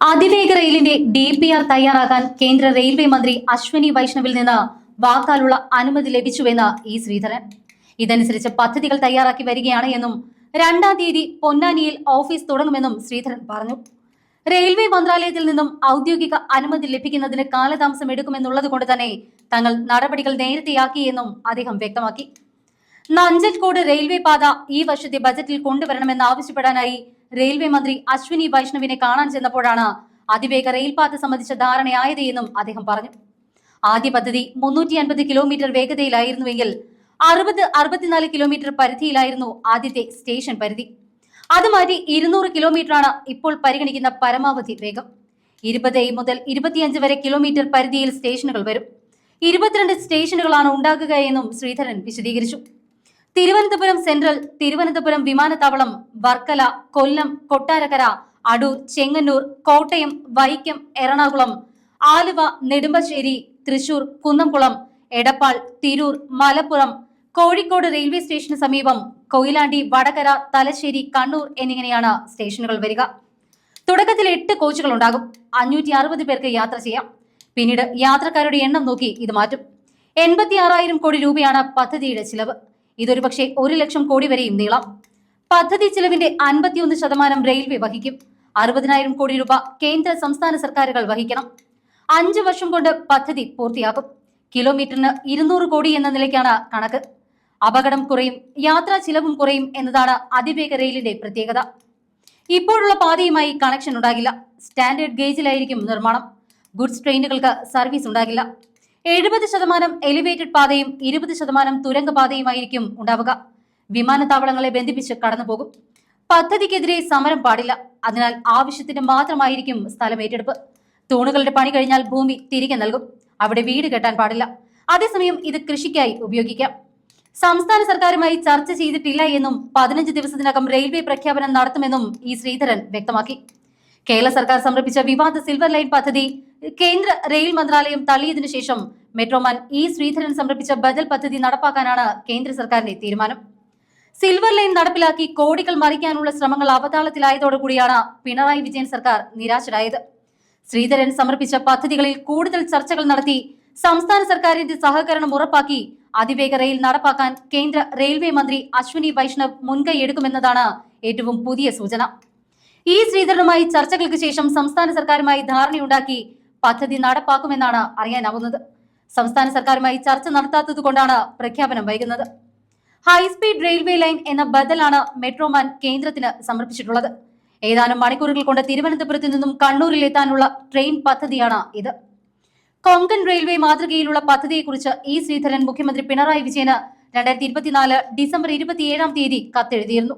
അതിവേഗ റെയിലിന്റെ DPR തയ്യാറാക്കാൻ കേന്ദ്ര റെയിൽവേ മന്ത്രി അശ്വിനി വൈഷ്ണവിൽ നിന്ന് വാക്കാലുള്ള അനുമതി ലഭിച്ചുവെന്ന് ശ്രീധരൻ. ഇതനുസരിച്ച് പദ്ധതികൾ തയ്യാറാക്കി വരികയാണ് എന്നും 2-ാം തീയതി പൊന്നാനിയിൽ ഓഫീസ് തുടങ്ങുമെന്നും ശ്രീധരൻ പറഞ്ഞു. റെയിൽവേ മന്ത്രാലയത്തിൽ നിന്നും ഔദ്യോഗിക അനുമതി ലഭിക്കുന്നതിന് കാലതാമസം എടുക്കുമെന്നുള്ളത് കൊണ്ട് തന്നെ തങ്ങൾ നടപടികൾ നേരത്തെയാക്കിയെന്നും അദ്ദേഹം വ്യക്തമാക്കി. നഞ്ചൽകോട് റെയിൽവേ പാത ഈ വർഷത്തെ ബജറ്റിൽ കൊണ്ടുവരണമെന്നാവശ്യപ്പെടാനായി റെയിൽവേ മന്ത്രി അശ്വിനി വൈഷ്ണവിനെ കാണാൻ ചെന്നപ്പോഴാണ് അതിവേഗ റെയിൽപാത സംബന്ധിച്ച ധാരണയായത് എന്നും അദ്ദേഹം പറഞ്ഞു. ആദ്യ പദ്ധതി 350 കിലോമീറ്റർ വേഗതയിലായിരുന്നുവെങ്കിൽ 60-64 കിലോമീറ്റർ പരിധിയിലായിരുന്നു ആദ്യത്തെ സ്റ്റേഷൻ പരിധി. അത് മാറ്റി 200 കിലോമീറ്ററാണ് ഇപ്പോൾ പരിഗണിക്കുന്ന പരമാവധി വേഗം. 20 മുതൽ 25 വരെ കിലോമീറ്റർ പരിധിയിൽ സ്റ്റേഷനുകൾ വരും. 22 സ്റ്റേഷനുകളാണ് ഉണ്ടാകുക എന്നും ശ്രീധരൻ വിശദീകരിച്ചു. തിരുവനന്തപുരം സെൻട്രൽ, തിരുവനന്തപുരം വിമാനത്താവളം, വർക്കല, കൊല്ലം, കൊട്ടാരക്കര, അടൂർ, ചെങ്ങന്നൂർ, കോട്ടയം, വൈക്കം, എറണാകുളം, ആലുവ, നെടുമ്പശ്ശേരി, തൃശൂർ, കുന്നംകുളം, എടപ്പാൾ, തിരൂർ, മലപ്പുറം, കോഴിക്കോട് റെയിൽവേ സ്റ്റേഷന് സമീപം, കൊയിലാണ്ടി, വടകര, തലശ്ശേരി, കണ്ണൂർ എന്നിങ്ങനെയാണ് സ്റ്റേഷനുകൾ വരിക. തുടക്കത്തിൽ 8 കോച്ചുകൾ ഉണ്ടാകും. 560 പേർക്ക് യാത്ര ചെയ്യാം. പിന്നീട് യാത്രക്കാരുടെ എണ്ണം നോക്കി ഇത് മാറ്റും. 86,000 കോടി രൂപയാണ് പദ്ധതിയുടെ ചിലവ്. ഇതൊരു പക്ഷേ 1 ലക്ഷം കോടി വരെയും നീളാം. പദ്ധതി ചിലവിന്റെ 51% റെയിൽവേ വഹിക്കും. 60,000 കോടി രൂപ കേന്ദ്ര സംസ്ഥാന സർക്കാരുകൾ വഹിക്കണം. 5 വർഷം കൊണ്ട് പദ്ധതി പൂർത്തിയാക്കും. കിലോമീറ്ററിന് 200 കോടി എന്ന നിലയ്ക്കാണ് കണക്ക്. അപകടം കുറയും, യാത്രാ ചിലവും കുറയും എന്നതാണ് അതിവേഗ റെയിലിന്റെ പ്രത്യേകത. ഇപ്പോഴുള്ള പാതയുമായി കണക്ഷൻ ഉണ്ടാകില്ല. സ്റ്റാൻഡേർഡ് ഗേജിലായിരിക്കും നിർമ്മാണം. ഗുഡ്സ് ട്രെയിനുകൾക്ക് സർവീസ് ഉണ്ടാകില്ല. 70% എലിവേറ്റഡ് പാതയും 20% തുരങ്കപാതയുമായിരിക്കും ഉണ്ടാവുക. വിമാനത്താവളങ്ങളെ ബന്ധിപ്പിച്ച് കടന്നുപോകും. പദ്ധതിക്കെതിരെ സമരം പാടില്ല. അതിനാൽ ആവശ്യത്തിന് മാത്രമായിരിക്കും സ്ഥലം ഏറ്റെടുപ്പ്. തൂണുകളുടെ പണി കഴിഞ്ഞാൽ ഭൂമി തിരികെ നൽകും. അവിടെ വീട് കെട്ടാൻ പാടില്ല. അതേസമയം ഇത് കൃഷിക്കായി ഉപയോഗിക്കാം. സംസ്ഥാന സർക്കാരുമായി ചർച്ച ചെയ്തിട്ടില്ല എന്നും 15 ദിവസത്തിനകം റെയിൽവേ പ്രഖ്യാപനം നടത്തുമെന്നും ശ്രീധരൻ വ്യക്തമാക്കി. കേരള സർക്കാർ സമർപ്പിച്ച വിവാദ സിൽവർ ലൈൻ പദ്ധതി കേന്ദ്ര റെയിൽ മന്ത്രാലയം തള്ളിയതിനു ശേഷം മെട്രോമാൻ ശ്രീധരൻ സമർപ്പിച്ച ബദൽ പദ്ധതി നടപ്പാക്കാനാണ് കേന്ദ്ര സർക്കാരിന്റെ തീരുമാനം. സിൽവർ ലൈൻ നടപ്പിലാക്കി കോടികൾ മറിക്കാനുള്ള ശ്രമങ്ങൾ അവതാളത്തിലായതോടുകൂടിയാണ് പിണറായി വിജയൻ സർക്കാർ നിരാശരായത്. ശ്രീധരൻ സമർപ്പിച്ച പദ്ധതികളിൽ കൂടുതൽ ചർച്ചകൾ നടത്തി സംസ്ഥാന സർക്കാരിന്റെ സഹകരണം ഉറപ്പാക്കി അതിവേഗ റെയിൽ നടപ്പാക്കാൻ കേന്ദ്ര റെയിൽവേ മന്ത്രി അശ്വിനി വൈഷ്ണവ് മുൻകൈയെടുക്കുമെന്നതാണ് ഏറ്റവും പുതിയ സൂചന. ശ്രീധരനുമായി ചർച്ചകൾക്ക് ശേഷം സംസ്ഥാന സർക്കാരുമായി ധാരണയുണ്ടാക്കി പദ്ധതി നടപ്പാക്കുമെന്നാണ് അറിയാനാവുന്നത്. സംസ്ഥാന സർക്കാരുമായി ചർച്ച നടത്താത്തതുകൊണ്ടാണ് പ്രഖ്യാപനം വൈകുന്നത്. ഹൈസ്പീഡ് റെയിൽവേ ലൈൻ എന്ന ബദലാണ് മെട്രോമാൻ കേന്ദ്രത്തിന് സമർപ്പിച്ചിട്ടുള്ളത്. ഏതാനും മണിക്കൂറുകൾ കൊണ്ട് തിരുവനന്തപുരത്ത് നിന്നും കണ്ണൂരിലെത്താനുള്ള ട്രെയിൻ പദ്ധതിയാണ് ഇത്. കൊങ്കൺ റെയിൽവേ മാതൃകയിലുള്ള പദ്ധതിയെക്കുറിച്ച് ശ്രീധരൻ മുഖ്യമന്ത്രി പിണറായി വിജയന് 2024 ഡിസംബർ 27-ാം തീയതി കത്തെഴുതിയിരുന്നു.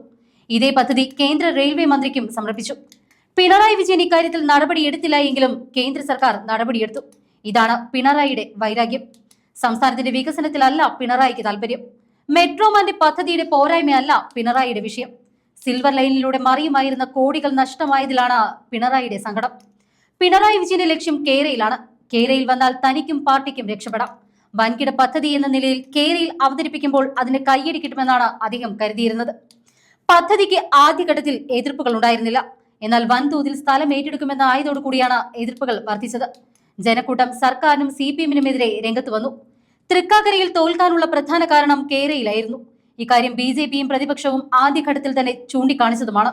ഇതേ പദ്ധതി കേന്ദ്ര റെയിൽവേ മന്ത്രിക്കും സമർപ്പിച്ചു. പിണറായി വിജയൻ ഇക്കാര്യത്തിൽ നടപടിയെടുത്തില്ല എങ്കിലും കേന്ദ്ര സർക്കാർ നടപടിയെടുത്തു. ഇതാണ് പിണറായിയുടെ വൈരാഗ്യം. സംസ്ഥാനത്തിന്റെ വികസനത്തിലല്ല പിണറായിക്ക് താല്പര്യം. മെട്രോമാന്റെ പദ്ധതിയുടെ പോരായ്മയല്ല പിണറായിയുടെ വിഷയം. സിൽവർ ലൈനിലൂടെ മറിയുമായിരുന്ന കോടികൾ നഷ്ടമായതിലാണ് പിണറായിയുടെ സങ്കടം. പിണറായി വിജയന്റെ ലക്ഷ്യം കേരളയിലാണ്. കേരളയിൽ വന്നാൽ തനിക്കും പാർട്ടിക്കും രക്ഷപ്പെടാം. വൻകിട പദ്ധതി എന്ന നിലയിൽ കേരളയിൽ അവതരിപ്പിക്കുമ്പോൾ അതിന് കയ്യടി കിട്ടുമെന്നാണ് അദ്ദേഹം കരുതിയിരുന്നത്. പദ്ധതിക്ക് ആദ്യഘട്ടത്തിൽ എതിർപ്പുകൾ ഉണ്ടായിരുന്നില്ല. എന്നാൽ വൻതോതിൽ സ്ഥലം ഏറ്റെടുക്കുമെന്നായതോടുകൂടിയാണ് എതിർപ്പുകൾ വർദ്ധിച്ചത്. ജനക്കൂട്ടം സർക്കാരിനും CPM-നുമെതിരെ രംഗത്ത് വന്നു. തൃക്കാക്കരയിൽ തോൽക്കാനുള്ള പ്രധാന കാരണം കേരളയിലായിരുന്നു. ഇക്കാര്യം BJP-യും പ്രതിപക്ഷവും ആദ്യഘട്ടത്തിൽ തന്നെ ചൂണ്ടിക്കാണിച്ചതുമാണ്.